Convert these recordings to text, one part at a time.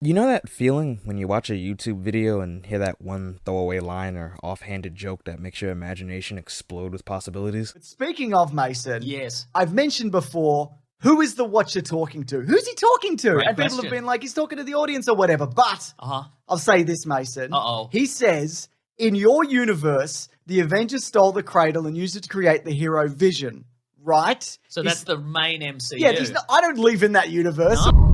You know that feeling when you watch a YouTube video and hear that one throwaway line or offhanded joke that makes your imagination explode with possibilities? But speaking of Mason, Yes. I've mentioned before, who is the watcher talking to? Who's he talking to? Great And people have question. been like, he's talking to the audience or whatever. But I'll say this, Mason. Uh-oh. He says, in your universe, the Avengers stole the cradle and used it to create the hero Vision, right? So that's the main MCU. Yeah, I don't live in that universe. No?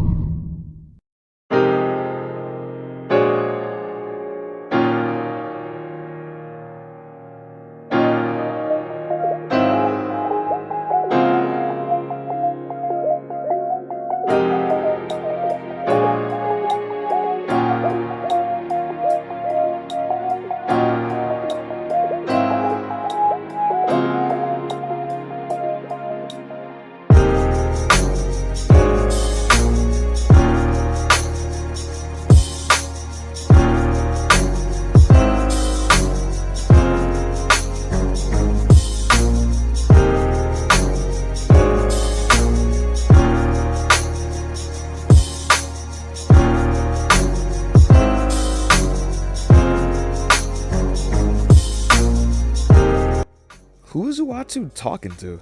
Who is Uato talking to?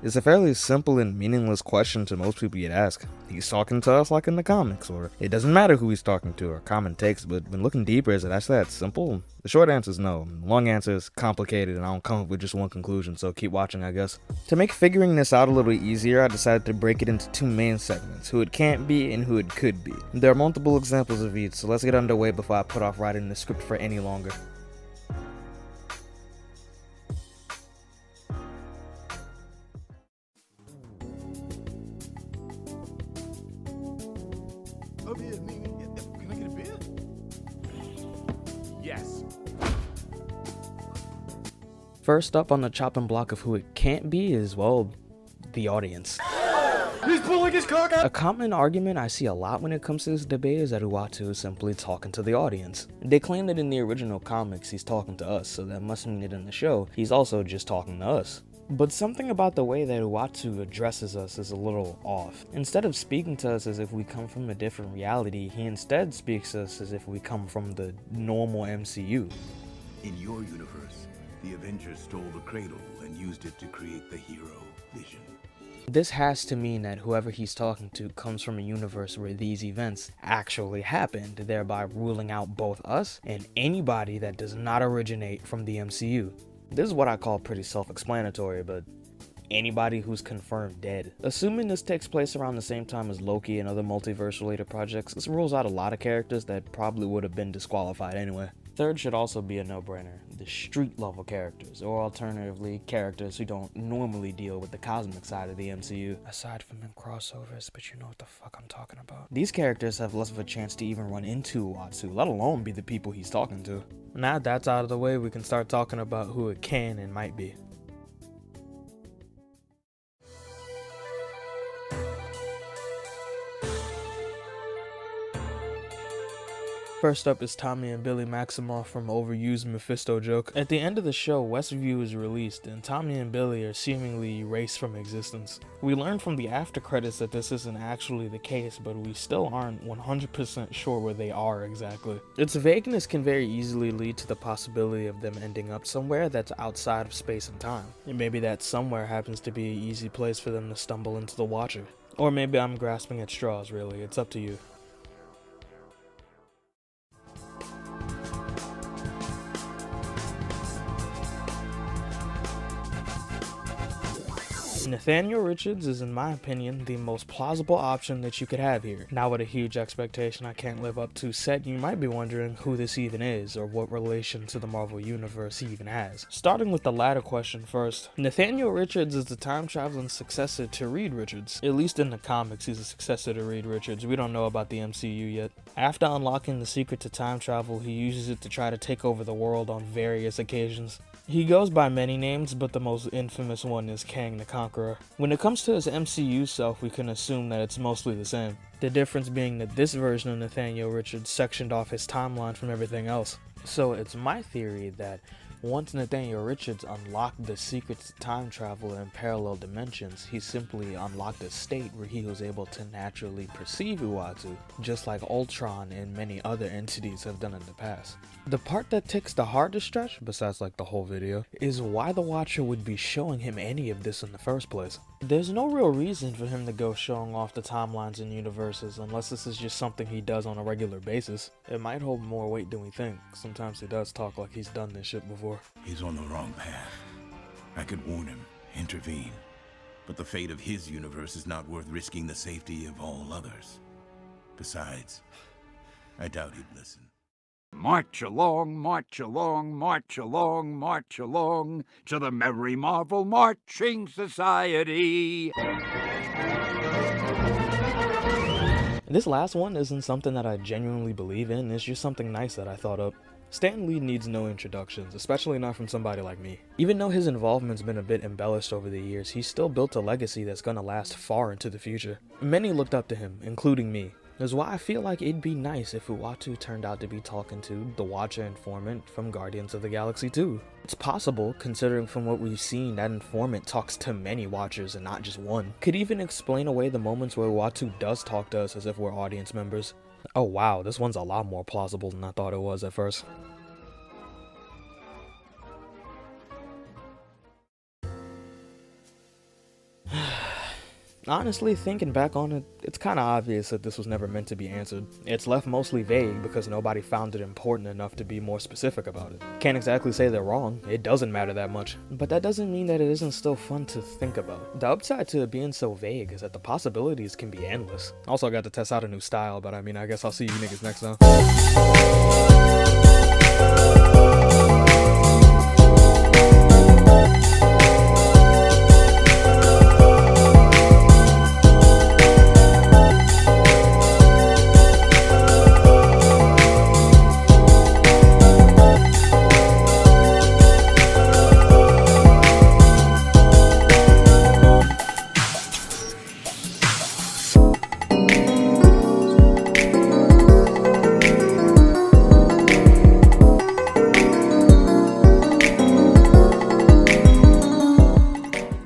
It's a fairly simple and meaningless question to most people you'd ask. He's talking to us like in the comics, or it doesn't matter who he's talking to, or common takes, but when looking deeper, is it actually that simple? The short answer is no. The long answer is complicated, and I don't come up with just one conclusion, so keep watching, I guess. To make figuring this out a little easier, I decided to break it into two main segments, who it can't be and who it could be. There are multiple examples of each, so let's get underway before I put off writing the script for any longer. Over here, can I get a beer? Yes. First up on the chopping block of who it can't be is, well, the audience. He's pulling his cock out. A common argument I see a lot when it comes to this debate is that Uato is simply talking to the audience. They claim that in the original comics he's talking to us, so that must mean that in the show he's also just talking to us. But something about the way that Uato addresses us is a little off. Instead of speaking to us as if we come from a different reality, he instead speaks to us as if we come from the normal MCU. In your universe, the Avengers stole the cradle and used it to create the hero Vision. This has to mean that whoever he's talking to comes from a universe where these events actually happened, thereby ruling out both us and anybody that does not originate from the MCU. This is what I call pretty self-explanatory, but anybody who's confirmed dead. Assuming this takes place around the same time as Loki and other multiverse-related projects, this rules out a lot of characters that probably would have been disqualified anyway. Third should also be a no-brainer, the street-level characters, or alternatively, characters who don't normally deal with the cosmic side of the MCU. Aside from in crossovers, but you know what the fuck I'm talking about. These characters have less of a chance to even run into Uato, let alone be the people he's talking to. Now that that's out of the way, we can start talking about who it can and might be. First up is Tommy and Billy Maximoff from Overused Mephisto joke. At the end of the show, Westview is released, and Tommy and Billy are seemingly erased from existence. We learn from the after credits that this isn't actually the case, but we still aren't 100% sure where they are exactly. Its vagueness can very easily lead to the possibility of them ending up somewhere that's outside of space and time. And maybe that somewhere happens to be an easy place for them to stumble into the Watcher. Or maybe I'm grasping at straws, really. It's up to you. Nathaniel Richards is, in my opinion, the most plausible option that you could have here. Now, with a huge expectation I can't live up to set, you might be wondering who this even is, or what relation to the Marvel Universe he even has. Starting with the latter question first, Nathaniel Richards is the time-traveling successor to Reed Richards. At least in the comics, he's a successor to Reed Richards. We don't know about the MCU yet. After unlocking the secret to time travel, he uses it to try to take over the world on various occasions. He goes by many names, but the most infamous one is Kang the Conqueror. When it comes to his MCU self, we can assume that it's mostly the same. The difference being that this version of Nathaniel Richards sectioned off his timeline from everything else. So it's my theory that Once Nathaniel Richards unlocked the secrets to time travel and parallel dimensions, he simply unlocked a state where he was able to naturally perceive Uato, just like Ultron and many other entities have done in the past. The part that takes the hardest stretch, besides like the whole video, is why the Watcher would be showing him any of this in the first place. There's no real reason for him to go showing off the timelines and universes unless this is just something he does on a regular basis. It might hold more weight than we think. Sometimes he does talk like he's done this shit before. He's on the wrong path. I could warn him, intervene. But the fate of his universe is not worth risking the safety of all others. Besides, I doubt he'd listen. March along, march along, march along, march along to the Merry Marvel Marching Society. This last one isn't something that I genuinely believe in, it's just something nice that I thought up. Stan Lee needs no introductions, especially not from somebody like me. Even though his involvement's been a bit embellished over the years, he's still built a legacy that's gonna last far into the future. Many looked up to him, including me. That's why I feel like it'd be nice if Uato turned out to be talking to the Watcher informant from Guardians of the Galaxy 2. It's possible, considering from what we've seen, that informant talks to many Watchers and not just one. Could even explain away the moments where Uato does talk to us as if we're audience members. Oh wow, this one's a lot more plausible than I thought it was at first. Honestly, thinking back on it, it's kinda obvious that this was never meant to be answered. It's left mostly vague because nobody found it important enough to be more specific about it. Can't exactly say they're wrong, it doesn't matter that much. But that doesn't mean that it isn't still fun to think about. The upside to it being so vague is that the possibilities can be endless. Also, I got to test out a new style, but I mean, I guess I'll see you niggas next time.